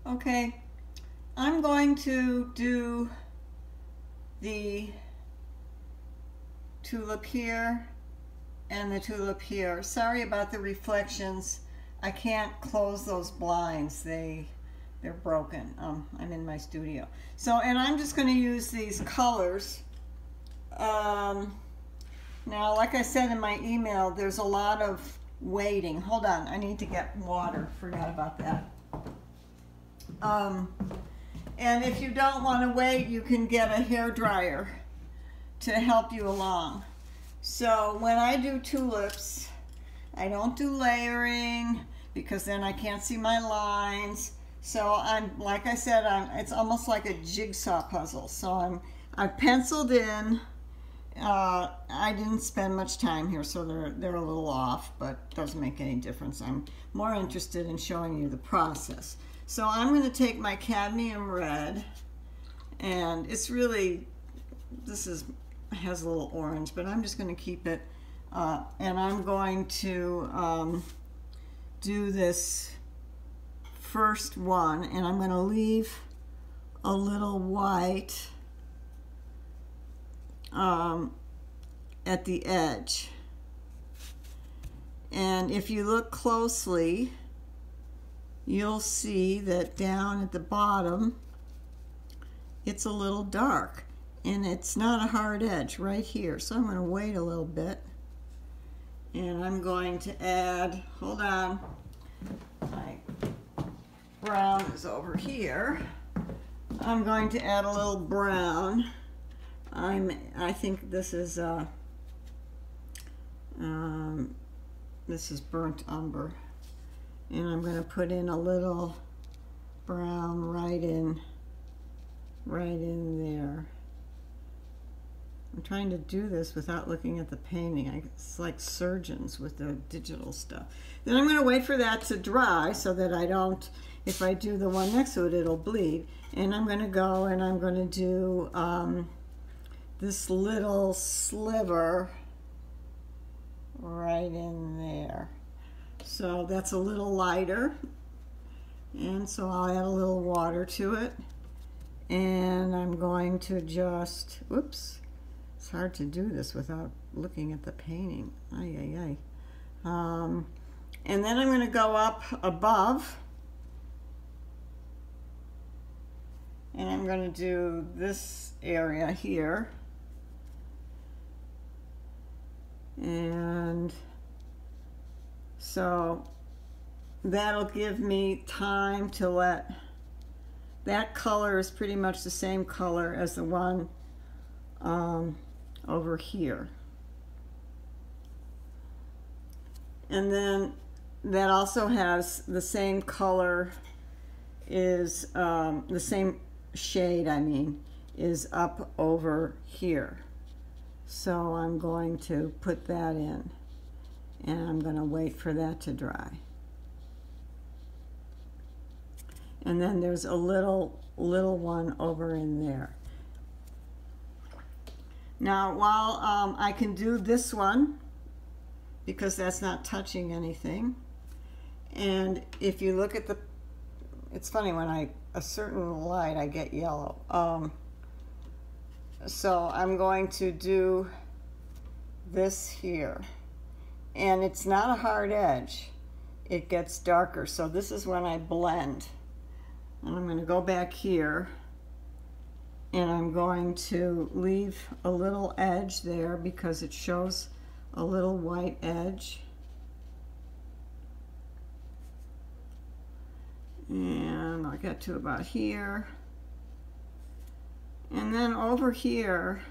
Okay, I'm going to do the tulip here and the tulip here. Sorry about the reflections. I can't close those blinds. They're broken. I'm in my studio. So, and I'm just going to use these colors. Now, like I said in my email, there's a lot of waiting. Hold on, I need to get water. Forgot about that. And if you don't want to wait, you can get a hair dryer to help you along. So when I do tulips, I don't do layering because then I can't see my lines. So like I said, it's almost like a jigsaw puzzle. So I've penciled in. I didn't spend much time here, so they're a little off, but doesn't make any difference. I'm more interested in showing you the process. So I'm going to take my cadmium red, and it's really, has a little orange, but I'm just going to keep it, and I'm going to do this first one, and I'm going to leave a little white at the edge. And if you look closely, you'll see that down at the bottom it's a little dark, and it's not a hard edge right here. So I'm going to wait a little bit, and I'm going to add, hold on, my brown is over here. I'm going to add a little brown. I think this is burnt umber, and I'm going to put in a little brown right in there. I'm trying to do this without looking at the painting. It's like surgeons with the digital stuff. Then I'm going to wait for that to dry so that I don't, if I do the one next to it, it'll bleed. And I'm going to go and I'm going to do this little sliver right in there. So that's a little lighter, and so I'll add a little water to it, and I'm going to just, whoops, it's hard to do this without looking at the painting. And then I'm going to go up above, and I'm going to do this area here. And so that'll give me time to let, that color is pretty much the same color as the one over here. And then that also has the same color, is the same shade, I mean, is up over here. So I'm going to put that in, and I'm going to wait for that to dry. And then there's a little one over in there. Now, while I can do this one, because that's not touching anything, and if you look at the, it's funny, when a certain light I get yellow. So I'm going to do this here, and it's not a hard edge. It gets darker, so this is when I blend. And I'm going to go back here, and I'm going to leave a little edge there because it shows a little white edge. And I'll get to about here. And then over here,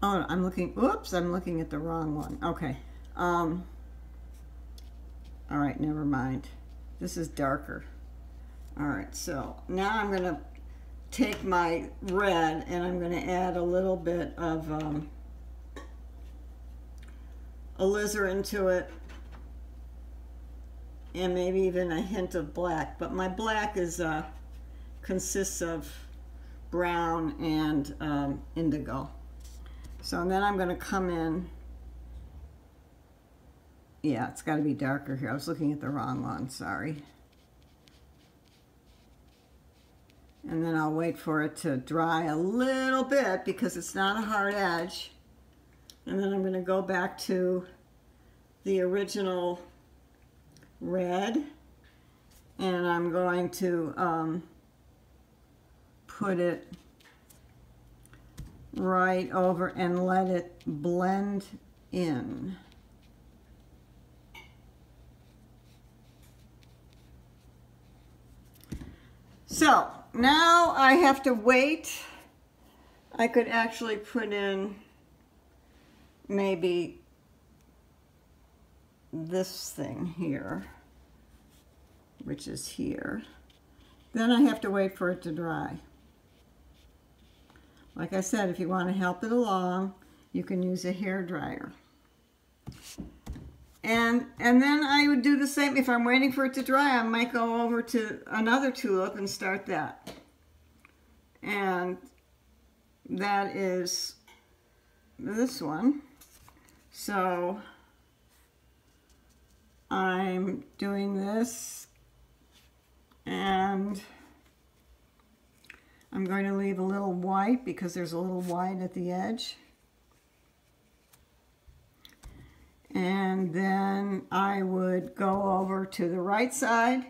oh, I'm looking, oops, I'm looking at the wrong one. Okay. All right, never mind. This is darker. All right, so now I'm going to take my red and I'm going to add a little bit of alizarin to it, and maybe even a hint of black. But my black is consists of brown and indigo. So then I'm going to come in. Yeah, it's got to be darker here. I was looking at the wrong one, sorry. And then I'll wait for it to dry a little bit because it's not a hard edge. And then I'm going to go back to the original red, and I'm going to put it right over and let it blend in. So now I have to wait. I could actually put in maybe this thing here, which is here. Then I have to wait for it to dry. Like I said, if you want to help it along, you can use a hair dryer. And then I would do the same. If I'm waiting for it to dry, I might go over to another tulip and start that. And that is this one. So I'm doing this, and I'm going to leave a little white because there's a little white at the edge. And then I would go over to the right side,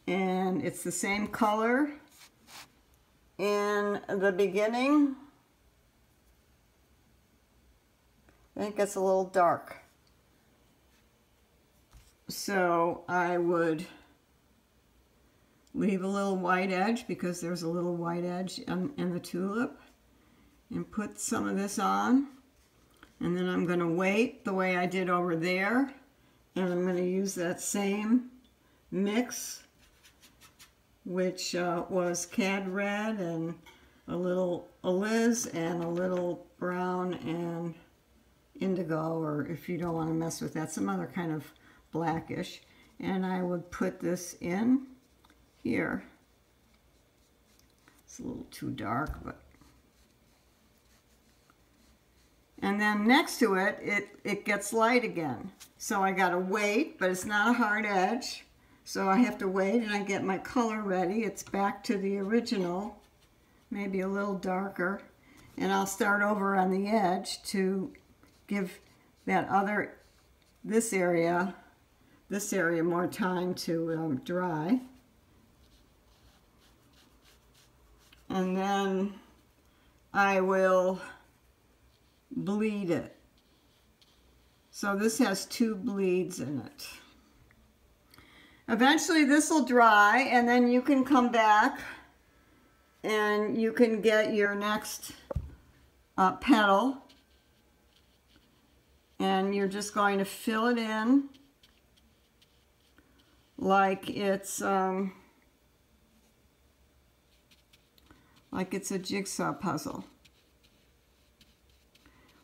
and it's the same color in the beginning. I think it's a little dark. So I would leave a little white edge because there's a little white edge in the tulip, and put some of this on. And then I'm going to wait the way I did over there, and I'm going to use that same mix, which was cad red and a little aliz and a little brown and indigo, or if you don't want to mess with that, some other kind of blackish. And I would put this in here. It's a little too dark, but... And then next to it, it gets light again. So I gotta wait, but it's not a hard edge. So I have to wait, and I get my color ready. It's back to the original, maybe a little darker. And I'll start over on the edge to give that other, this area more time to dry. And then I will bleed it. So this has 2 bleeds in it. Eventually this will dry, and then you can come back and you can get your next petal, and you're just going to fill it in like it's a jigsaw puzzle.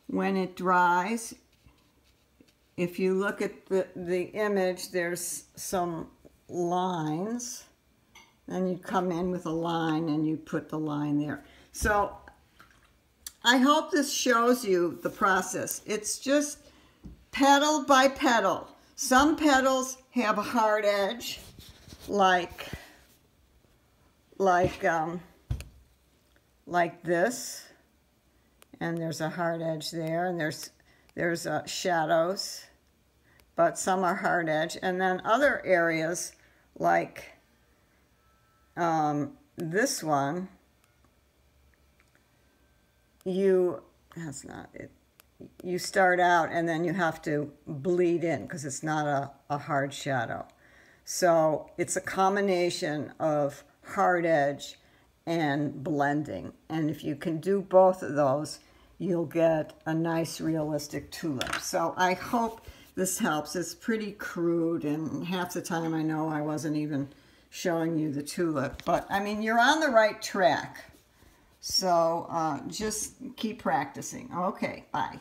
When it dries, if you look at the image, there's some lines. Then you come in with a line and you put the line there. So I hope this shows you the process. It's just petal by petal. Some petals have a hard edge, like this. And there's a hard edge there, and there's shadows, but some are hard edge. And then other areas, like this one, that's not it. You start out and then you have to bleed in because it's not a hard shadow. So it's a combination of hard edge and blending. And if you can do both of those, you'll get a nice realistic tulip. So I hope this helps. It's pretty crude, and half the time I know I wasn't even showing you the tulip. But I mean, you're on the right track. So just keep practicing. Okay, bye.